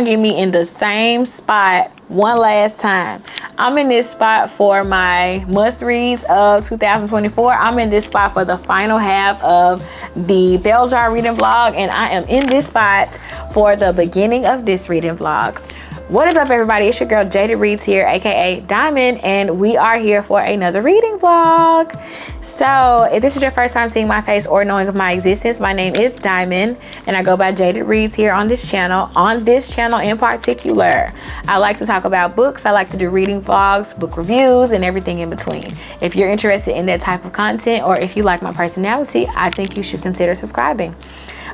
gonna get me in the same spot one last time. I'm in this spot for my must reads of 2024. I'm in this spot for the final half of the bell jar reading vlog, and I am in this spot for the beginning of this reading vlog. What is up, everybody? It's your girl Jada Reads here, aka Diamond, and we are here for another reading vlog. So if this is your first time seeing my face or knowing of my existence, my name is Diamond and I go by Jada Reads here on this channel. On this channel in particular, I like to talk about books. I like to do reading vlogs, book reviews, and everything in between. If you're interested in that type of content, or if you like my personality, I think you should consider subscribing.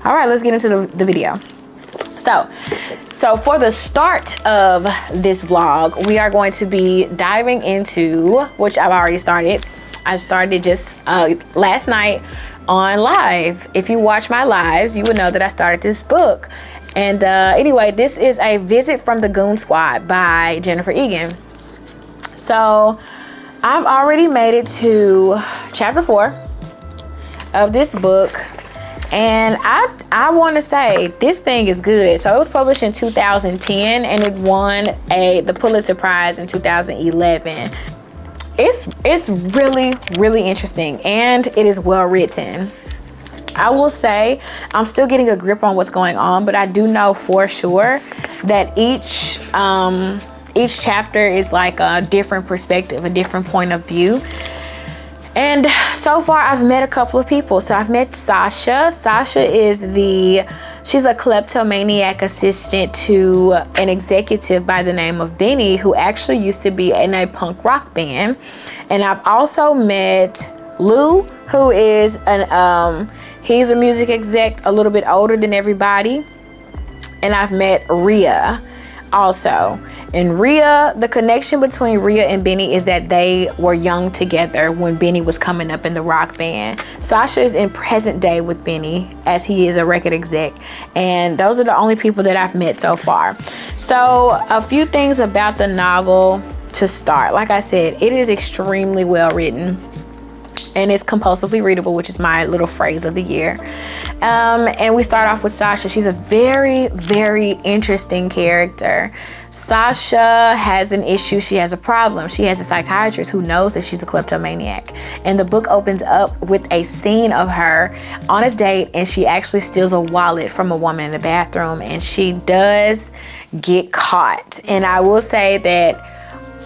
All right, let's get into the video. So for the start of this vlog, we are going to be diving into, which I've already started. I started just last night on live. If you watch my lives, you would know that I started this book. And anyway, this is A Visit from the Goon Squad by Jennifer Egan. So I've already made it to chapter 4 of this book. And I want to say this thing is good. So it was published in 2010 and it won the Pulitzer Prize in 2011. It's really interesting and it is well written. I will say I'm still getting a grip on what's going on, but I do know for sure that each chapter is like a different perspective, a different point of view. And so far I've met a couple of people. So I've met Sasha. Sasha is she's a kleptomaniac assistant to an executive by the name of Benny, who actually used to be in a punk rock band. And I've also met Lou, who is he's a music exec, a little bit older than everybody. And I've met Rhea also. And Rhea, the connection between Rhea and Benny is that they were young together when Benny was coming up in the rock band. Sasha is in present day with Benny as he is a record exec. And those are the only people that I've met so far. So a few things about the novel to start. Like I said, it is extremely well written. And it's compulsively readable, which is my little phrase of the year. And we start off with Sasha. She's a very interesting character. Sasha has an issue. She has a problem. She has a psychiatrist who knows that she's a kleptomaniac. And the book opens up with a scene of her on a date, and she actually steals a wallet from a woman in the bathroom, and she does get caught. And I will say that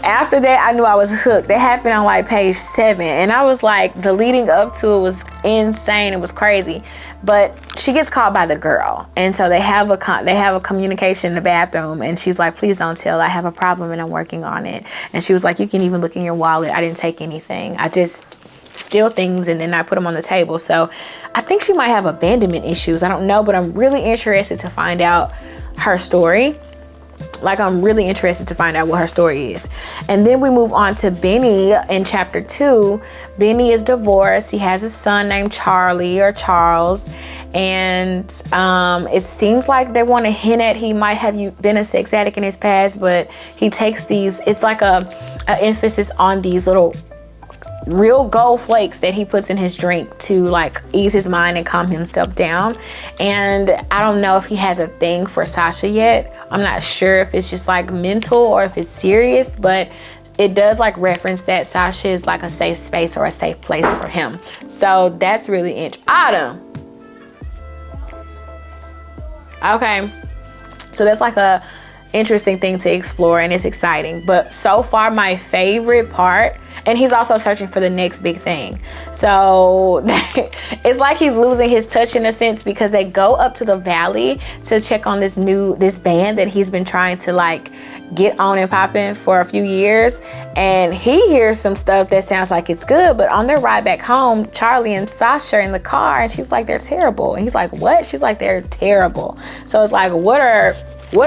after that, I knew I was hooked. That happened on like page 7. And I was like, the leading up to it was insane. It was crazy. But she gets caught by the girl. And so they have a communication in the bathroom. And she's like, please don't tell. I have a problem and I'm working on it. And she was like, you can even look in your wallet. I didn't take anything. I just steal things and then I put them on the table. So I think she might have abandonment issues. I don't know. But I'm really interested to find out her story. Like, I'm really interested to find out what her story is. And then we move on to Benny in chapter 2. Benny is divorced. He has a son named Charlie or Charles. And it seems like they want to hint at he might have been a sex addict in his past, but he takes these, it's like a emphasis on these little real gold flakes that he puts in his drink to like ease his mind and calm himself down. And I don't know if he has a thing for Sasha yet. I'm not sure if it's just like mental or if it's serious, but it does like reference that Sasha is like a safe space or a safe place for him. So that's really interesting. Autumn. Okay. So that's like a interesting thing to explore, and it's exciting. But so far my favorite part, and he's also searching for the next big thing, so it's like he's losing his touch in a sense, because they go up to the valley to check on this band that he's been trying to like get on and popping for a few years, and he hears some stuff that sounds like it's good. But on their ride back home, Charlie and Sasha are in the car, and she's like, they're terrible. And he's like, what? She's like, they're terrible. So it's like, what are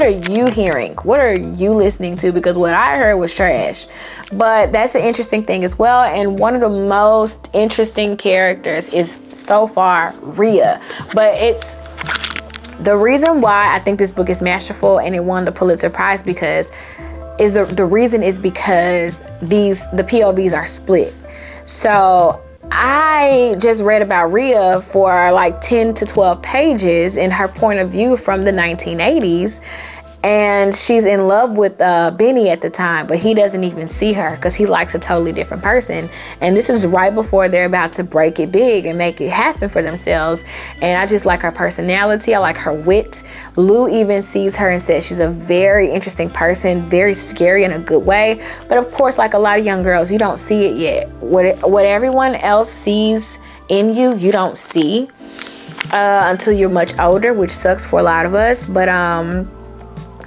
you hearing? What are you listening to? Because what I heard was trash. But that's the interesting thing as well. And one of the most interesting characters is so far Rhea. But it's the reason why I think this book is masterful and it won the Pulitzer Prize because the reason is because the POVs are split. So I just read about Rhea for like 10 to 12 pages in her point of view from the 1980s. and she's in love with Benny at the time, but he doesn't even see her because he likes a totally different person. And this is right before they're about to break it big and make it happen for themselves. And I just like her personality. I like her wit. Lou even sees her and says she's a very interesting person, very scary in a good way. But of course, like a lot of young girls, you don't see it yet. What everyone else sees in you, you don't see until you're much older, which sucks for a lot of us. But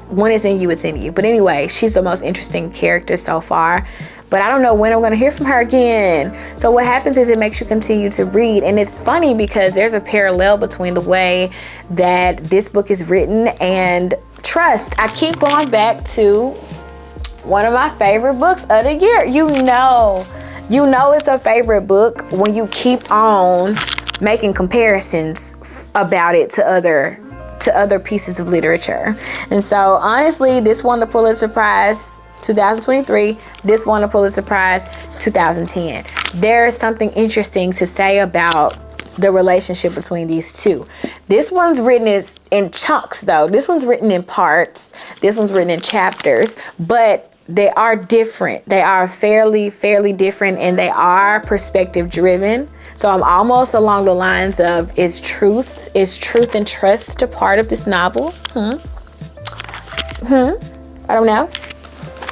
when it's in you, it's in you. But anyway, she's the most interesting character so far. But I don't know when I'm going to hear from her again. So what happens is it makes you continue to read. And it's funny because there's a parallel between the way that this book is written and Trust. I keep going back to one of my favorite books of the year. You know it's a favorite book when you keep on making comparisons about it to other pieces of literature. And so honestly, this won the Pulitzer Prize 2023. This won the Pulitzer Prize 2010. There's something interesting to say about the relationship between these two. This one's written in chunks though. This one's written in parts. This one's written in chapters, but they are different. They are fairly different, and they are perspective driven. So I'm almost along the lines of, is truth and trust a part of this novel? I don't know.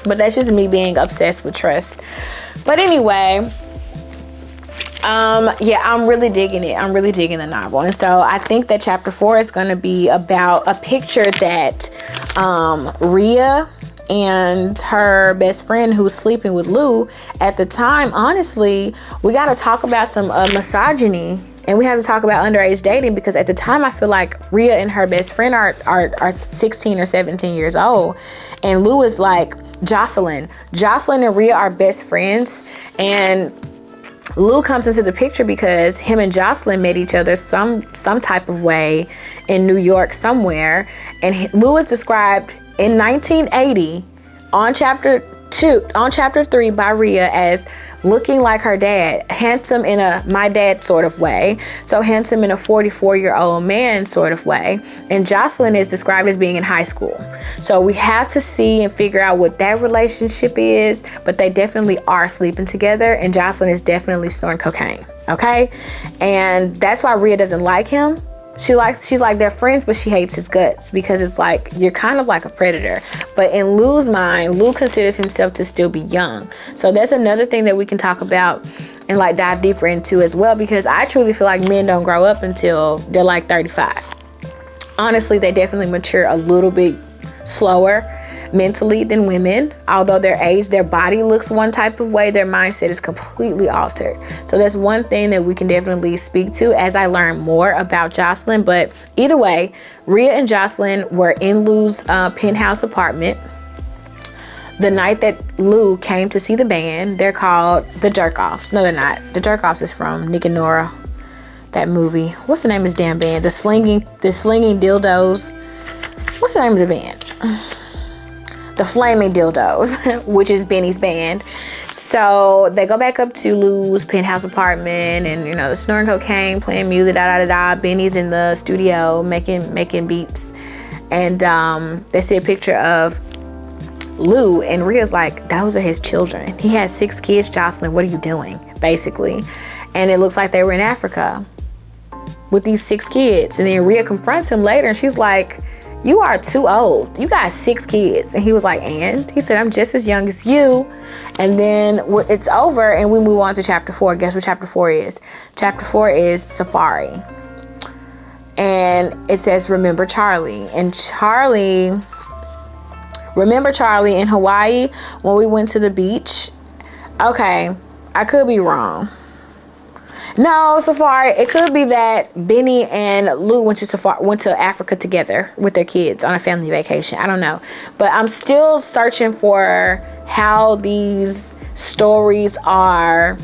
But that's just me being obsessed with trust. But anyway, yeah, I'm really digging it. I'm really digging the novel. And so I think that chapter 4 is going to be about a picture that Rhea and her best friend who's sleeping with Lou at the time. Honestly, we got to talk about some misogyny, and we have to talk about underage dating, because at the time I feel like Rhea and her best friend are 16 or 17 years old, and Lou is like Jocelyn and Rhea are best friends, and Lou comes into the picture because him and Jocelyn met each other some type of way in New York somewhere, and Lou is described in 1980 on chapter 3 by Rhea as looking like her dad, handsome in a my dad sort of way, so handsome in a 44-year-old man sort of way. And Jocelyn is described as being in high school. So we have to see and figure out what that relationship is, but they definitely are sleeping together, and Jocelyn is definitely snorting cocaine, okay? And that's why Rhea doesn't like him. She's like, they're friends, but she hates his guts, because it's like, you're kind of like a predator. But in Lou's mind, Lou considers himself to still be young. So that's another thing that we can talk about and like dive deeper into as well, because I truly feel like men don't grow up until they're like 35. Honestly, they definitely mature a little bit slower mentally than women. Although their body looks one type of way, their mindset is completely altered. So that's one thing that we can definitely speak to as I learn more about Jocelyn. But either way, Rhea and Jocelyn were in Lou's penthouse apartment the night that Lou came to see the band. They're called the Jerk-Offs. No, they're not. The Jerk-Offs is from Nick and Nora, that movie. What's the name of this damn band? The slinging dildos. What's the name of the band? The Flaming Dildos, which is Benny's band. So they go back up to Lou's penthouse apartment, and they're snorting cocaine, playing music, Benny's in the studio making beats, and they see a picture of Lou, and Rhea's like, those are his children. He has 6 kids, Jocelyn. What are you doing? Basically. And it looks like they were in Africa with these 6 kids. And then Rhea confronts him later, and she's like, you are too old. You got 6 kids. And he was like, and? He said, I'm just as young as you. And then it's over, and we move on to chapter 4. Guess what chapter 4 is? Chapter 4 is Safari. And it says, remember Charlie. And remember Charlie in Hawaii when we went to the beach? Okay, I could be wrong. No, Safari. It could be that Benny and Lou went to Africa together with their kids on a family vacation. I don't know. But I'm still searching for how these stories are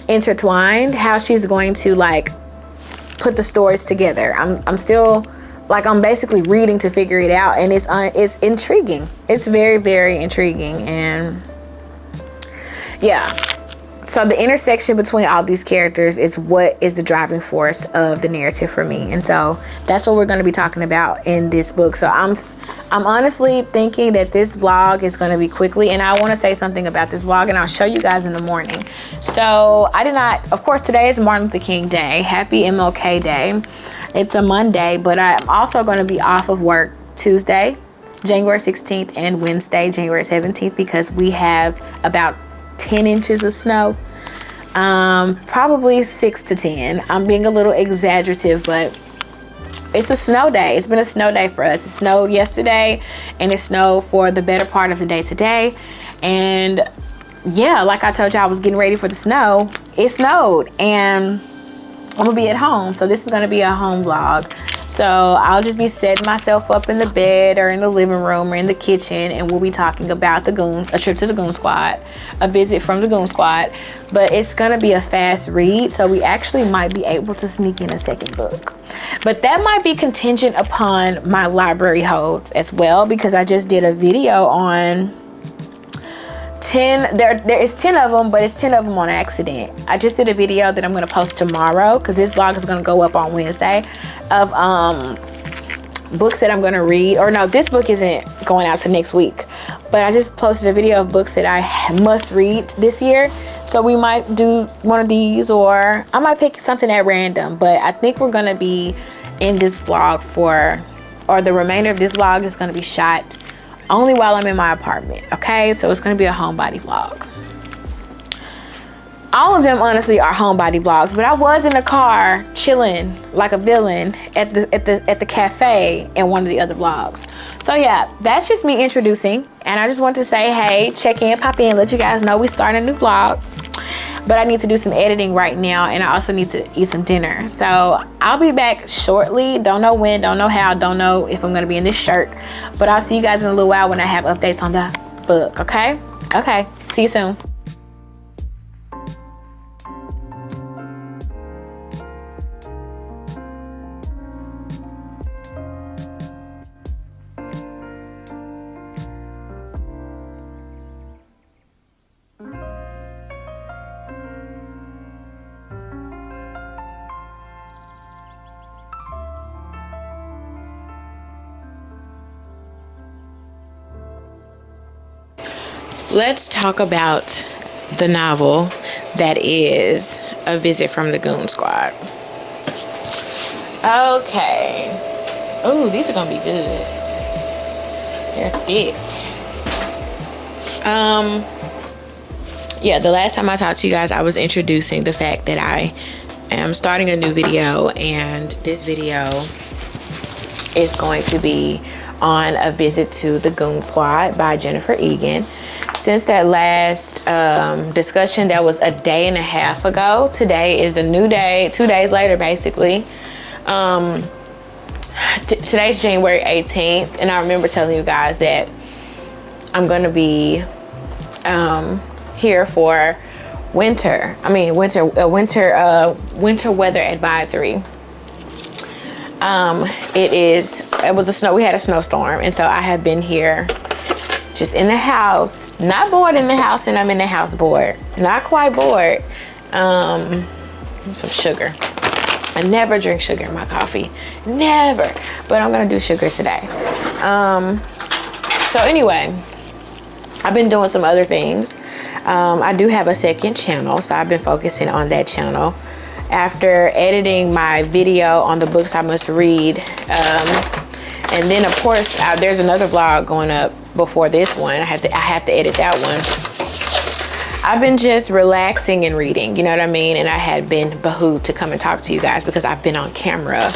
intertwined, how she's going to like put the stories together. I'm still like, I'm basically reading to figure it out, and it's intriguing. It's very, very intriguing. And yeah. so the intersection between all these characters is what is the driving force of the narrative for me, and so that's what we're going to be talking about in this book. So I'm honestly thinking that this vlog is going to be quickly, and I want to say something about this vlog, and I'll show you guys in the morning. So I did not, of course, today is Martin Luther King Day. Happy MLK Day. It's a Monday, but I'm also going to be off of work Tuesday, January 16th, and Wednesday, January 17th, because we have about 10 inches of snow, probably 6 to 10. I'm being a little exaggerative, but it's a snow day. It's been a snow day for us. It snowed yesterday, and it snowed for the better part of the day today. And yeah, like I told you, I was getting ready for the snow. It snowed, and I'm gonna be at home, so this is gonna be a home vlog. So I'll just be setting myself up in the bed or in the living room or in the kitchen, and we'll be talking about the Goon, a trip to the Goon Squad, a visit from the Goon Squad. But it's gonna be a fast read, so we actually might be able to sneak in a second book. But that might be contingent upon my library holds as well, because I just did a video on 10, there is 10 of them, but it's 10 of them on accident. I just did a video that I'm going to post tomorrow, because this vlog is going to go up on Wednesday, of books that I'm going to read. Or no, this book isn't going out to next week, but I just posted a video of books that I must read this year. So we might do one of these, or I might pick something at random. But I think we're going to be in this vlog or the remainder of this vlog is going to be shot only while I'm in my apartment, okay? So it's gonna be a homebody vlog. All of them honestly are homebody vlogs, but I was in the car chilling like a villain at the cafe in one of the other vlogs. So yeah, that's just me introducing, and I just want to say, hey, check in, pop in, let you guys know we starting a new vlog. But I need to do some editing right now, and I also need to eat some dinner. So I'll be back shortly. Don't know when, don't know how, don't know if I'm gonna be in this shirt, but I'll see you guys in a little while when I have updates on the book, okay? Okay, see you soon. Let's talk about the novel that is A Visit from the Goon Squad. Okay. Oh, these are gonna be good. They're thick. Yeah, the last time I talked to you guys, I was introducing the fact that I am starting a new video, and this video is going to be on A Visit to the Goon Squad by Jennifer Egan. Since that last discussion, that was a day and a half ago, today is a new day, 2 days later basically. Today's January 18th, and I remember telling you guys that I'm gonna be here for winter weather advisory. We had a snowstorm, and so I have been here just in the house, not bored in the house, and I'm in the house bored, not quite bored. Some sugar. I never drink sugar in my coffee, never, but I'm gonna do sugar today. So anyway, I've been doing some other things. I do have a second channel, so I've been focusing on that channel after editing my video on the books I must read. And then of course there's another vlog going up before this one. I have to edit that one. I've been just relaxing and reading, you know what I mean? And I had been behooved to come and talk to you guys because I've been on camera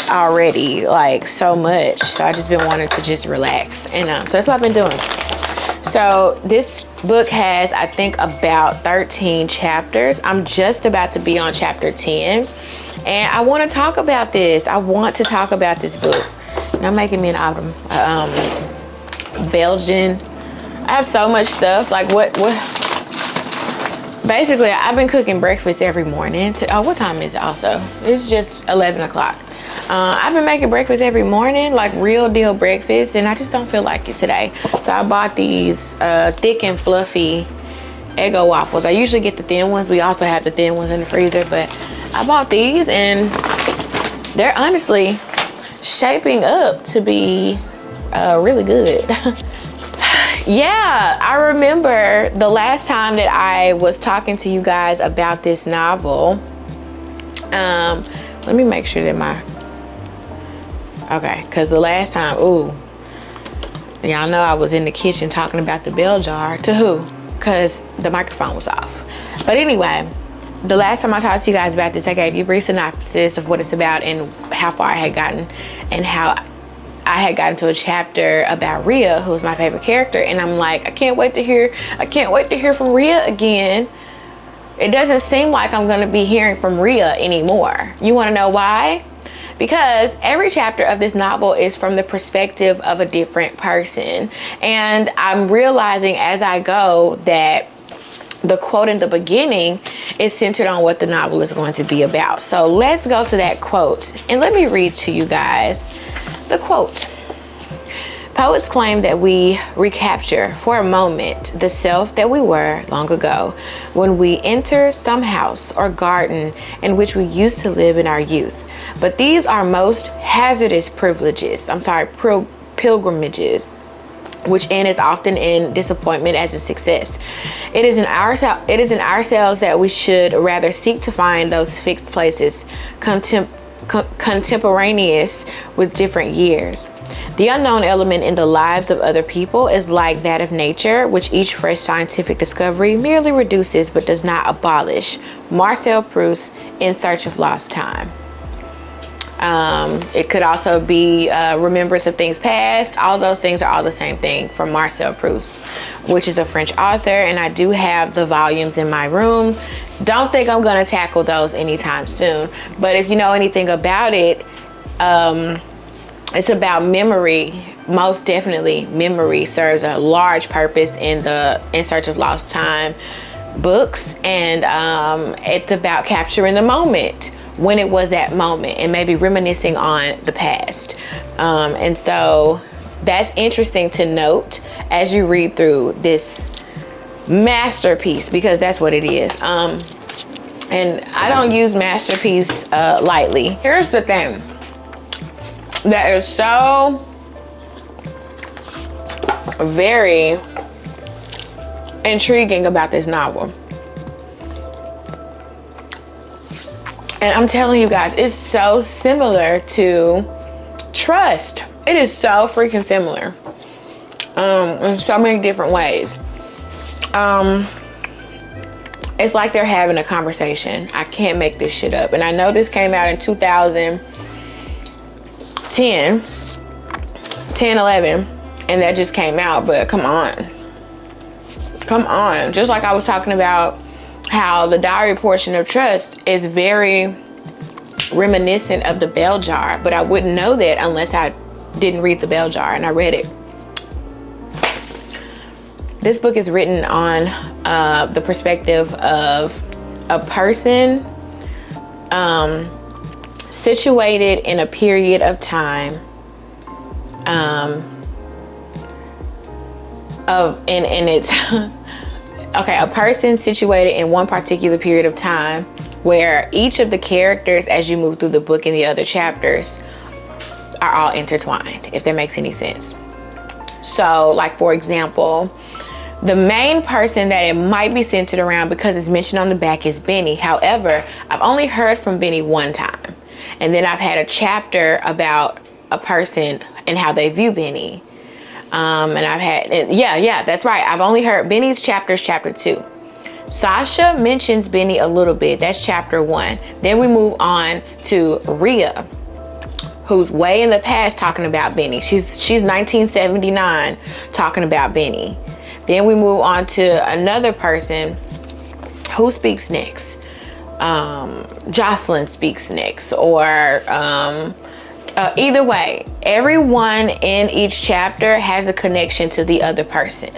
already like so much. So I just been wanting to just relax, and so that's what I've been doing. So this book has, I think, about 13 chapters. I'm just about to be on chapter 10, and I want to talk about this. I want to talk about this book. Now making me an autumn Belgian. I have so much stuff. Like what basically I've been cooking breakfast every morning. What time is it also? It's just 11 o'clock. I've been making breakfast every morning, like real deal breakfast, and I just don't feel like it today. So I bought these thick and fluffy Eggo waffles. I usually get the thin ones. We also have the thin ones in the freezer, but I bought these and they're honestly shaping up to be really good. Yeah, I remember the last time that I was talking to you guys about this novel. Let me make sure that okay, because the last time, y'all know I was in the kitchen talking about the bell jar. To who? Because the microphone was off. But anyway, the last time I talked to you guys about this, I gave you a brief synopsis of what it's about and how far I had gotten, and how I had gotten to a chapter about Rhea, who's my favorite character, and I'm like, I can't wait to hear from Rhea again. It doesn't seem like I'm gonna be hearing from Rhea anymore. You wanna know why? Because every chapter of this novel is from the perspective of a different person. And I'm realizing as I go that the quote in the beginning is centered on what the novel is going to be about. So let's go to that quote and let me read to you guys the quote. Poets claim that we recapture for a moment the self that we were long ago when we enter some house or garden in which we used to live in our youth. But these are most hazardous pilgrimages, which end as often in disappointment as in success. It is in ourselves that we should rather seek to find those fixed places contemporaneous with different years. The unknown element in the lives of other people is like that of nature, which each fresh scientific discovery merely reduces but does not abolish. Marcel Proust, In Search of Lost Time. It could also be remembrance of things past. All those things are all the same thing from Marcel Proust, which is a French author, and I do have the volumes in my room. Don't think I'm going to tackle those anytime soon, but if you know anything about it, it's about memory. Most definitely memory serves a large purpose in the In Search of Lost Time books, and it's about capturing the moment when it was that moment and maybe reminiscing on the past. And so that's interesting to note as you read through this masterpiece, because that's what it is. And I don't use masterpiece lightly. Here's the thing that is so very intriguing about this novel. And I'm telling you guys, it's so similar to Trust. It is so freaking similar in so many different ways. It's like they're having a conversation. I can't make this shit up. And I know this came out in 2010, 11, and that just came out, but come on. Just like I was talking about how the diary portion of Trust is very reminiscent of the bell jar, but I wouldn't know that unless I didn't read the bell jar, and I read it. This book is written on the perspective of a person situated in a period of time and it's okay, a person situated in one particular period of time where each of the characters, as you move through the book and the other chapters, are all intertwined, if that makes any sense. So, like, for example, the main person that it might be centered around, because it's mentioned on the back, is Benny. However, I've only heard from Benny one time. And then I've had a chapter about a person and how they view Benny. And I've had, yeah, that's right. I've only heard Benny's chapter 2. Sasha mentions Benny a little bit. That's chapter 1. Then we move on to Rhea, who's way in the past talking about Benny. She's 1979 talking about Benny. Then we move on to another person. Who speaks next? Jocelyn speaks next, or either way, everyone in each chapter has a connection to the other person,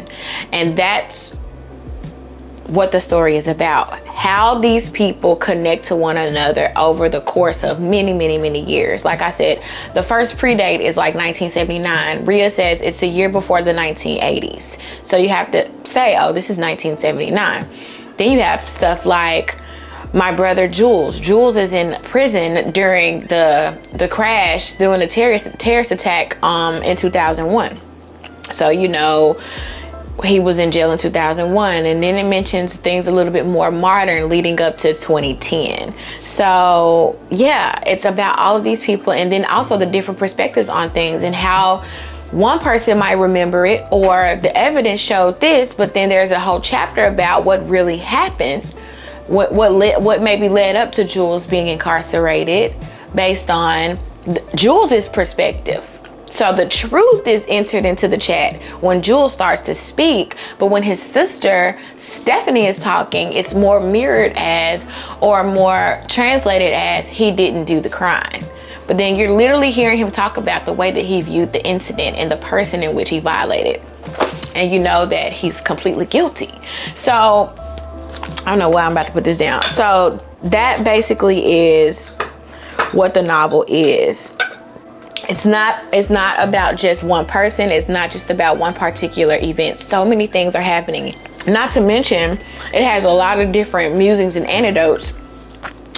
and that's what the story is about, how these people connect to one another over the course of many, many, many years. Like I said, the first predate is like 1979. Rhea says it's a year before the 1980s. So you have to say, oh, this is 1979. Then you have stuff like my brother Jules. Jules is in prison during the crash, during the terrorist attack in 2001. So, you know, he was in jail in 2001, and then it mentions things a little bit more modern leading up to 2010. So yeah, it's about all of these people, and then also the different perspectives on things and how one person might remember it, or the evidence showed this, but then there's a whole chapter about what really happened, what maybe led up to Jules being incarcerated based on Jules's perspective. So the truth is entered into the chat when Jules starts to speak, but when his sister Stephanie is talking, it's more mirrored as, or more translated as, he didn't do the crime. But then you're literally hearing him talk about the way that he viewed the incident and the person in which he violated. And you know that he's completely guilty. So I don't know why I'm about to put this down. So that basically is what the novel is. It's not about just one person. It's not just about one particular event. So many things are happening. Not to mention, it has a lot of different musings and anecdotes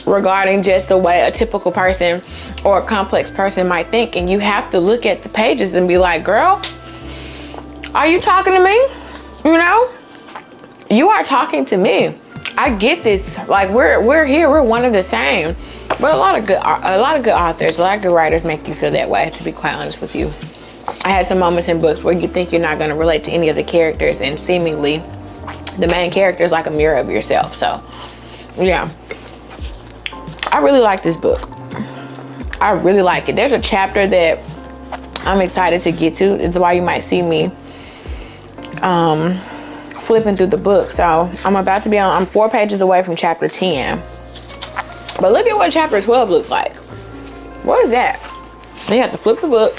regarding just the way a typical person or a complex person might think. And you have to look at the pages and be like, girl, are you talking to me? You know, you are talking to me. I get this. Like, we're here. We're one of the same. But a lot of good authors, a lot of good writers make you feel that way, to be quite honest with you. I had some moments in books where you think you're not going to relate to any of the characters, and seemingly the main character is like a mirror of yourself. So yeah, I really like this book. I really like it. There's a chapter that I'm excited to get to. It's why you might see me flipping through the book. So I'm 4 pages away from chapter 10. But look at what chapter 12 looks like. What is that? You have to flip the book.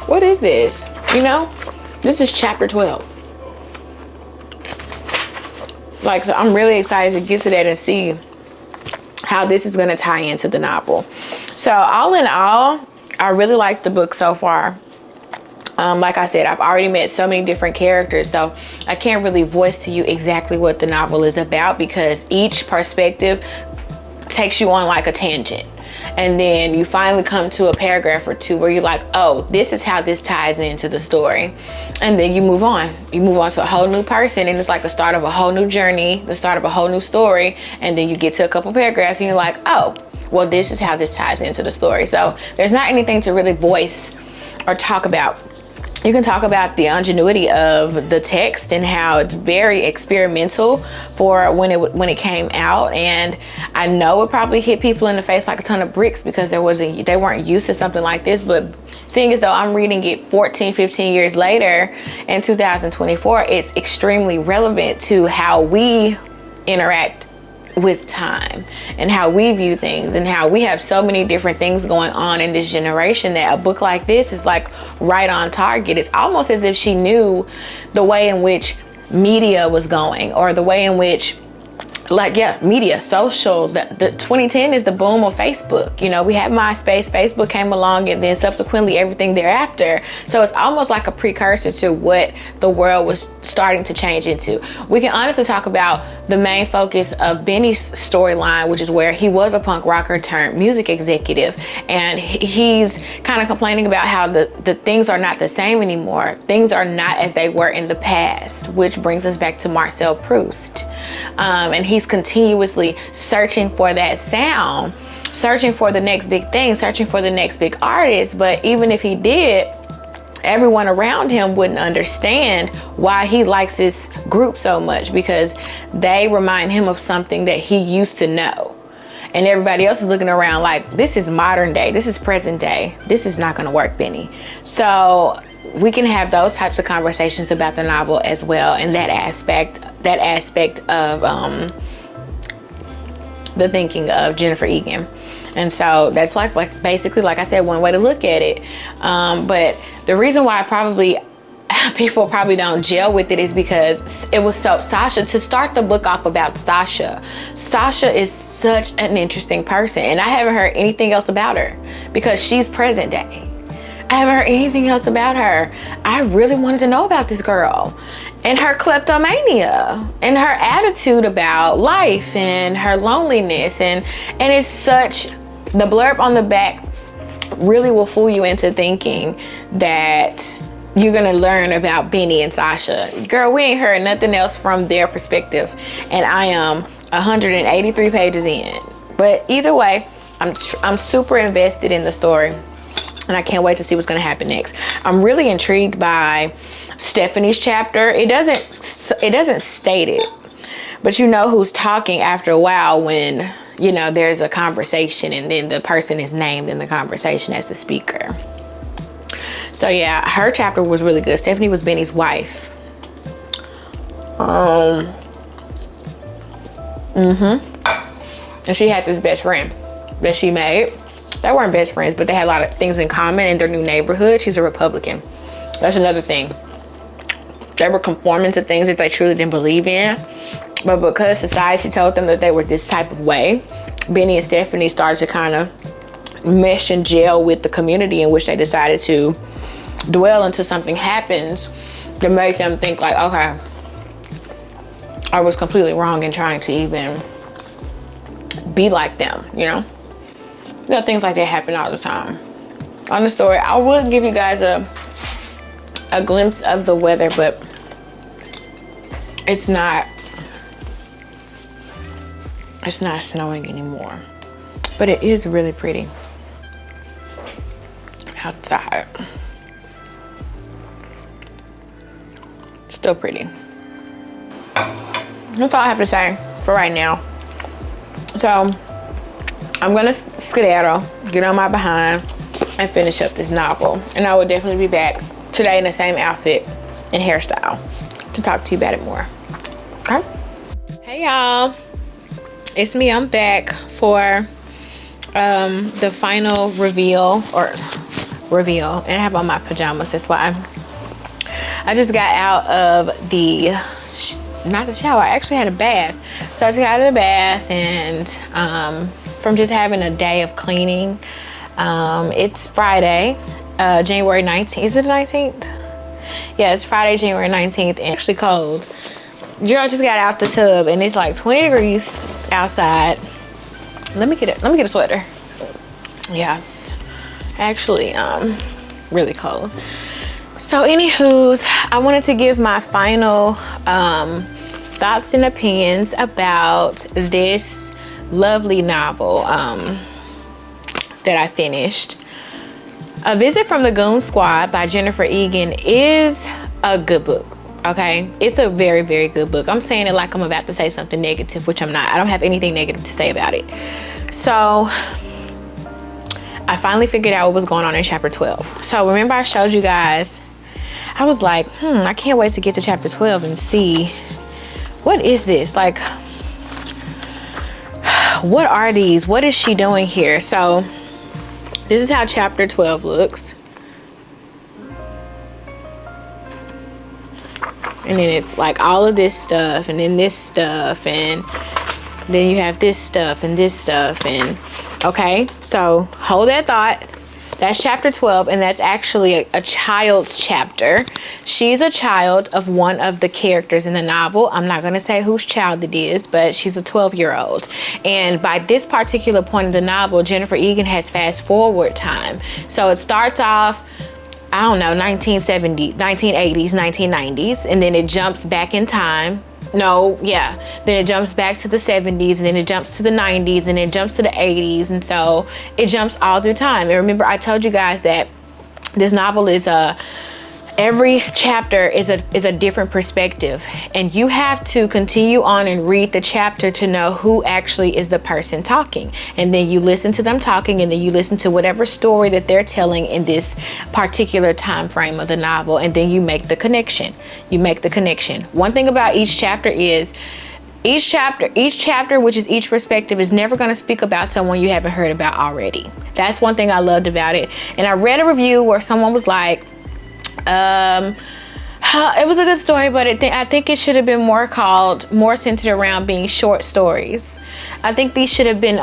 What is this? You know, this is chapter 12. Like, so I'm really excited to get to that and see how this is going to tie into the novel. So all in all, I really like the book so far. Like I said, I've already met so many different characters, so I can't really voice to you exactly what the novel is about, because each perspective takes you on like a tangent, and then you finally come to a paragraph or two where you're like, oh, this is how this ties into the story, and then you move on to a whole new person, and it's like the start of a whole new journey, the start of a whole new story, and then you get to a couple paragraphs and you're like, oh, well, this is how this ties into the story. So there's not anything to really voice or talk about. You can talk about the ingenuity of the text and how it's very experimental for when it came out. And I know it probably hit people in the face like a ton of bricks, because they weren't used to something like this. But seeing as though I'm reading it 14, 15 years later in 2024, it's extremely relevant to how we interact with time and how we view things, and how we have so many different things going on in this generation that a book like this is like right on target. It's almost as if she knew the way in which media was going, or the way in which, like, yeah, media, social. The 2010 is the boom of Facebook. You know, we had MySpace, Facebook came along, and then subsequently everything thereafter. So it's almost like a precursor to what the world was starting to change into. We can honestly talk about the main focus of Benny's storyline, which is where he was a punk rocker turned music executive, and he's kind of complaining about how the things are not the same anymore. Things are not as they were in the past, which brings us back to Marcel Proust. And he's continuously searching for that sound, searching for the next big thing, searching for the next big artist. But even if he did, everyone around him wouldn't understand why he likes this group so much, because they remind him of something that he used to know. And everybody else is looking around like, this is modern day, this is present day, this is not going to work, Benny. So we can have those types of conversations about the novel as well, and that aspect of the thinking of Jennifer Egan. And so that's like basically, like I said, one way to look at it. But the reason why I probably people probably don't gel with it is because it was so Sasha, to start the book off about Sasha is such an interesting person, and I haven't heard anything else about her because she's present day. I haven't heard anything else about her. I really wanted to know about this girl and her kleptomania and her attitude about life and her loneliness, and it's such, the blurb on the back really will fool you into thinking that you're gonna learn about Benny and Sasha. Girl, we ain't heard nothing else from their perspective, and I am 183 pages in. But either way, I'm super invested in the story, and I can't wait to see what's gonna happen next. I'm really intrigued by Stephanie's chapter. It doesn't state it, but you know who's talking after a while when, you know, there's a conversation and then the person is named in the conversation as the speaker. So yeah, her chapter was really good. Stephanie was Benny's wife. And she had this best friend that she made. They weren't best friends, but they had a lot of things in common in their new neighborhood. She's a Republican. That's another thing. They were conforming to things that they truly didn't believe in. But because society told them that they were this type of way, Benny and Stephanie started to kind of mesh and gel with the community in which they decided to dwell until something happens to make them think like, okay, I was completely wrong in trying to even be like them, you know? You know, things like that happen all the time. On the story, I would give you guys a glimpse of the weather, but it's not snowing anymore. But it is really pretty outside. Still pretty. That's all I have to say for right now. So I'm gonna skedaddle, get on my behind, and finish up this novel. And I will definitely be back today in the same outfit and hairstyle to talk to you about it more. Okay? Hey y'all, it's me. I'm back for the final reveal, and I have on my pajamas. That's why I just got out of the, not the shower, I actually had a bath. So I just got out of the bath, and from just having a day of cleaning. It's Friday, January 19th. Is it the 19th? Yeah, it's Friday, January 19th, and actually cold. Girl just got out the tub and it's like 20 degrees outside. Let me get a sweater. Yeah, it's actually really cold. So anywho's, I wanted to give my final thoughts and opinions about this lovely novel that I finished. A Visit from the Goon Squad by Jennifer Egan is a good book. Okay, it's a very, very good book. I'm saying it like I'm about to say something negative, which I'm not. I don't have anything negative to say about it. So I finally figured out what was going on in chapter 12. So remember I showed you guys, I was like, I can't wait to get to chapter 12 and see what is this, like, what are these? What is she doing here? So this is how chapter 12 looks. And then it's like all of this stuff, and then this stuff, and then you have this stuff and this stuff. And okay, so hold that thought. That's chapter 12, and that's actually a child's chapter. She's a child of one of the characters in the novel. I'm not going to say whose child it is, but she's a 12-year-old. And by this particular point in the novel, Jennifer Egan has fast forward time. So it starts off, I don't know, 1980s, 1990s, and then it jumps back in time. Then it jumps back to the 70s, and then it jumps to the 90s, and it jumps to the 80s, and so it jumps all through time. And remember, I told you guys that this novel is every chapter is a different perspective, and you have to continue on and read the chapter to know who actually is the person talking. And then you listen to them talking, and then you listen to whatever story that they're telling in this particular time frame of the novel, and then you make the connection. One thing about each chapter is each chapter, which is each perspective, is never going to speak about someone you haven't heard about already. That's one thing I loved about it. And I read a review where someone was like, It was a good story, but I think it should have been more centered around being short stories. I think these should have been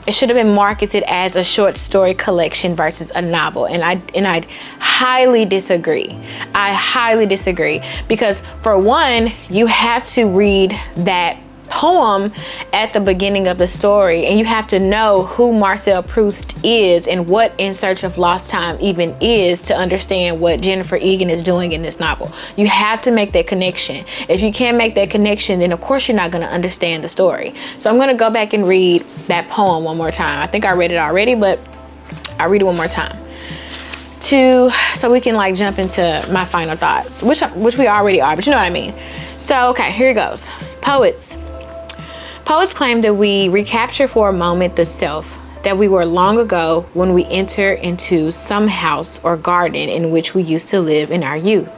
it should have been marketed as a short story collection versus a novel, and I highly disagree. I highly disagree, because for one, you have to read that poem at the beginning of the story, and you have to know who Marcel Proust is and what In Search of Lost Time even is to understand what Jennifer Egan is doing in this novel. You have to make that connection. If you can't make that connection, then of course you're not going to understand the story. So I'm going to go back and read that poem one more time. I think I read it already, but I'll read it one more time so we can like jump into my final thoughts, which we already are, but you know what I mean. So okay, here it goes. Poets claim that we recapture for a moment the self that we were long ago when we enter into some house or garden in which we used to live in our youth.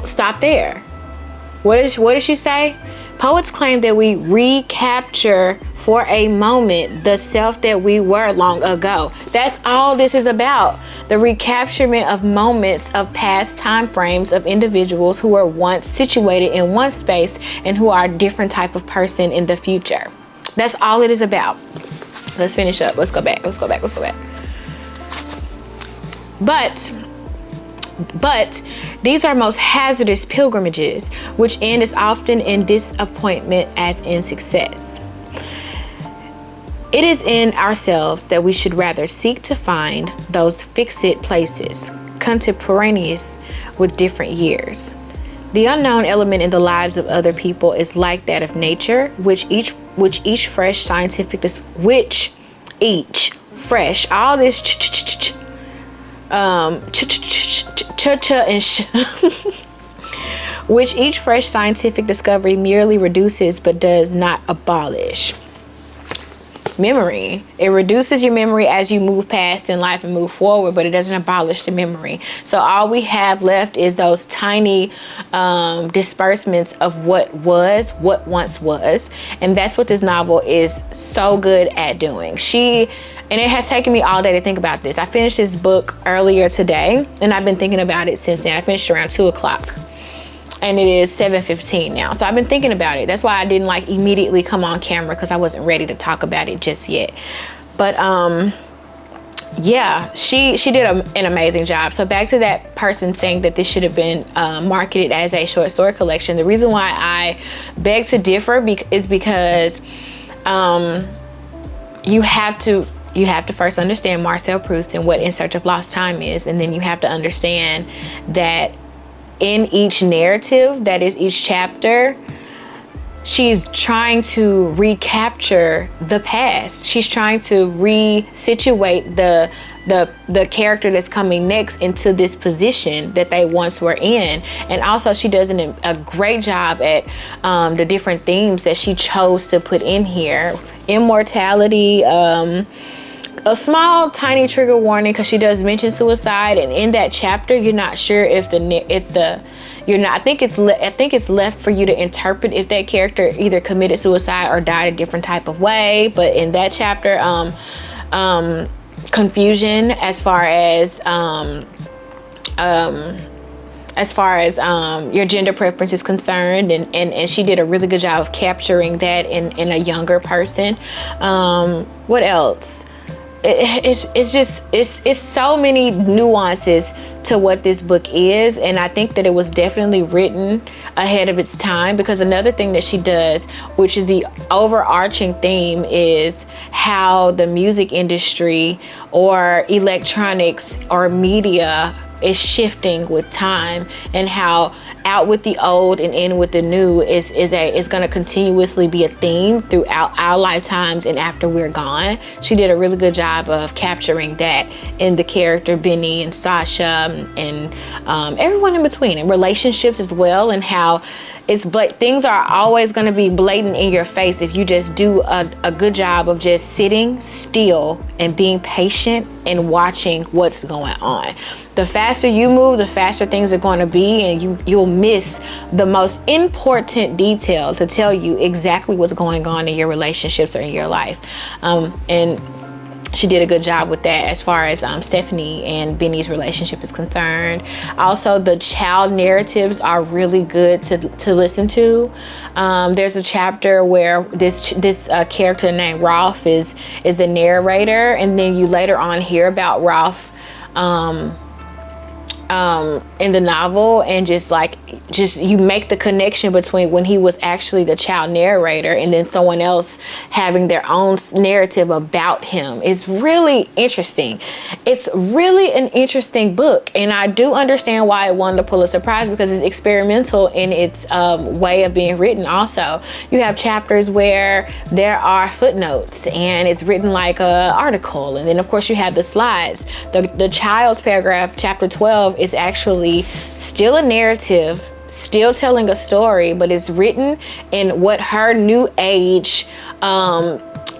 Stop there. What did she say? Poets claim that we recapture for a moment the self that we were long ago. That's all this is about. The recapturement of moments of past time frames of individuals who were once situated in one space and who are a different type of person in the future. That's all it is about. Let's finish up. Let's go back. But these are most hazardous pilgrimages, which end as often in disappointment as in success. It is in ourselves that we should rather seek to find those fixed places, contemporaneous with different years. The unknown element in the lives of other people is like that of nature, which each fresh scientific discovery merely reduces but does not abolish. Memory. It reduces your memory as you move past in life and move forward, but it doesn't abolish the memory. So all we have left is those tiny disbursements of what once was, and that's what this novel is so good at doing. And it has taken me all day to think about this. I finished this book earlier today, and I've been thinking about it since then. I finished around 2:00. And it is 7:15 now. So I've been thinking about it. That's why I didn't like immediately come on camera, because I wasn't ready to talk about it just yet. But yeah, she did an amazing job. So back to that person saying that this should have been marketed as a short story collection. The reason why I beg to differ is because you have to first understand Marcel Proust and what In Search of Lost Time is, and then you have to understand that in each narrative, that is each chapter, she's trying to recapture the past. She's trying to resituate the character that's coming next into this position that they once were in. And also she does a great job at the different themes that she chose to put in here. Immortality, a small tiny trigger warning, because she does mention suicide, and in that chapter you're not sure I think it's left for you to interpret if that character either committed suicide or died a different type of way. But in that chapter, confusion as far as your gender preference is concerned, and she did a really good job of capturing that in a younger person. What else? It's so many nuances to what this book is, and I think that it was definitely written ahead of its time, because another thing that she does, which is the overarching theme, is how the music industry or electronics or media is shifting with time, and how out with the old and in with the new is going to continuously be a theme throughout our lifetimes and after we're gone. She did a really good job of capturing that in the character Benny and Sasha and everyone in between, and relationships as well, and how things are always going to be blatant in your face if you just do a good job of just sitting still and being patient and watching what's going on. The faster you move, the faster things are going to be, and you'll miss the most important detail to tell you exactly what's going on in your relationships or in your life. And she did a good job with that as far as Stephanie and Benny's relationship is concerned. Also, the child narratives are really good to listen to. There's a chapter where this character named Rolf is the narrator, and then you later on hear about Rolf in the novel, and just you make the connection between when he was actually the child narrator and then someone else having their own narrative about him. It's really interesting. It's really an interesting book, and I do understand why it won the Pulitzer Prize, because it's experimental in its way of being written. Also, you have chapters where there are footnotes and it's written like a article, and then of course you have the slides. The child's paragraph, chapter 12, is actually still a narrative, still telling a story, but it's written in what her new age,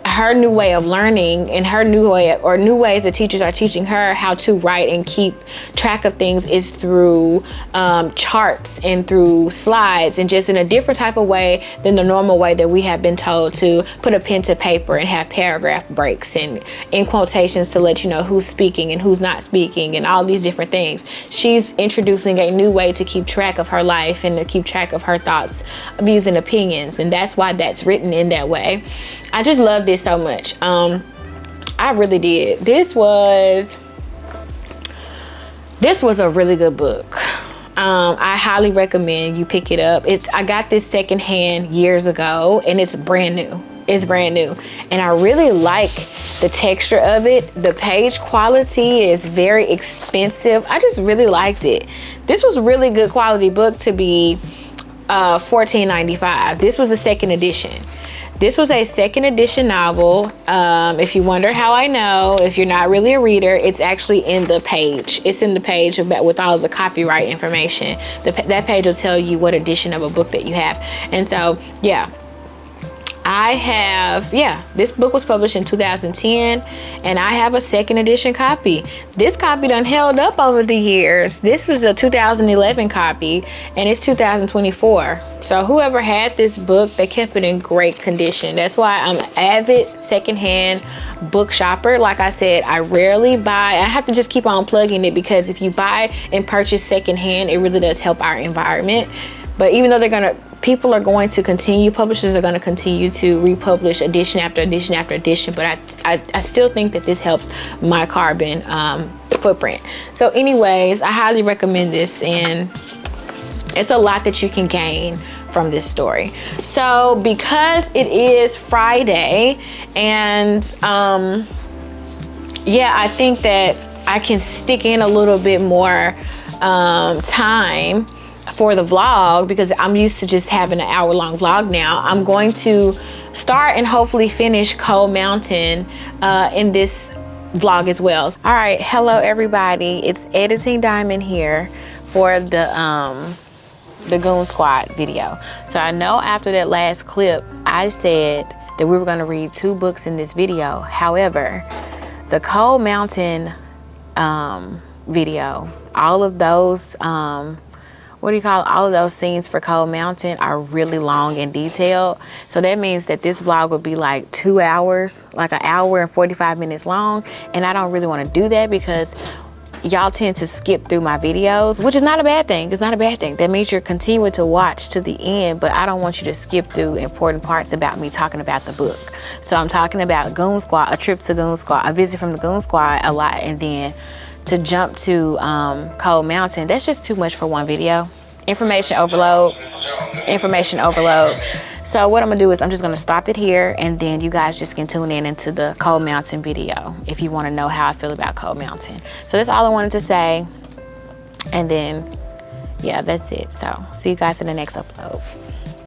her new way of learning, and her new way, or new ways that teachers are teaching her how to write and keep track of things, is through charts and through slides, and just in a different type of way than the normal way that we have been told to put a pen to paper and have paragraph breaks and in quotations to let you know who's speaking and who's not speaking and all these different things. She's introducing a new way to keep track of her life and to keep track of her thoughts, views, and opinions, and that's why that's written in that way. I just love this so much. I really did. This was a really good book. I highly recommend you pick it up. I got this secondhand years ago, and it's brand new. It's brand new, and I really like the texture of it. The page quality is very expensive. I just really liked it. This was a really good quality book to be $14.95. This was the second edition. This was a second edition novel. If you wonder how I know, if you're not really a reader, it's actually in the page. It's in the page with all of the copyright information. That page will tell you what edition of a book that you have. And so, yeah. This book was published in 2010, and I have a second edition copy. This copy done held up over the years. This was a 2011 copy, and it's 2024. So whoever had this book, they kept it in great condition. That's why I'm an avid secondhand book shopper. Like I said, I rarely buy. I have to just keep on plugging it, because if you buy and purchase secondhand, it really does help our environment. But even though people are going to continue, publishers are going to continue to republish edition after edition after edition, but I still think that this helps my carbon footprint. So anyways, I highly recommend this, and it's a lot that you can gain from this story. So because it is Friday, and I think that I can stick in a little bit more time for the vlog, because I'm used to just having an hour-long vlog now. I'm going to start and hopefully finish Cold Mountain in this vlog as well. All right, hello everybody. It's Editing Diamond here for the Goon Squad video. So I know after that last clip, I said that we were going to read 2 books in this video. However, the Cold Mountain video, all of those all of those scenes for Cold Mountain are really long and detailed. So that means that this vlog would be like 2 hours, like an hour and 45 minutes long. And I don't really want to do that, because y'all tend to skip through my videos, which is not a bad thing. It's not a bad thing. That means you're continuing to watch to the end, but I don't want you to skip through important parts about me talking about the book. So I'm talking about Goon Squad, a trip to Goon Squad, a visit from the Goon Squad a lot, and then to jump to Cold Mountain, that's just too much for one video. Information overload. So what I'm gonna do is I'm just gonna stop it here, and then you guys just can tune in into the Cold Mountain video if you want to know how I feel about Cold Mountain. So that's all I wanted to say, and then yeah, that's it. So see you guys in the next upload.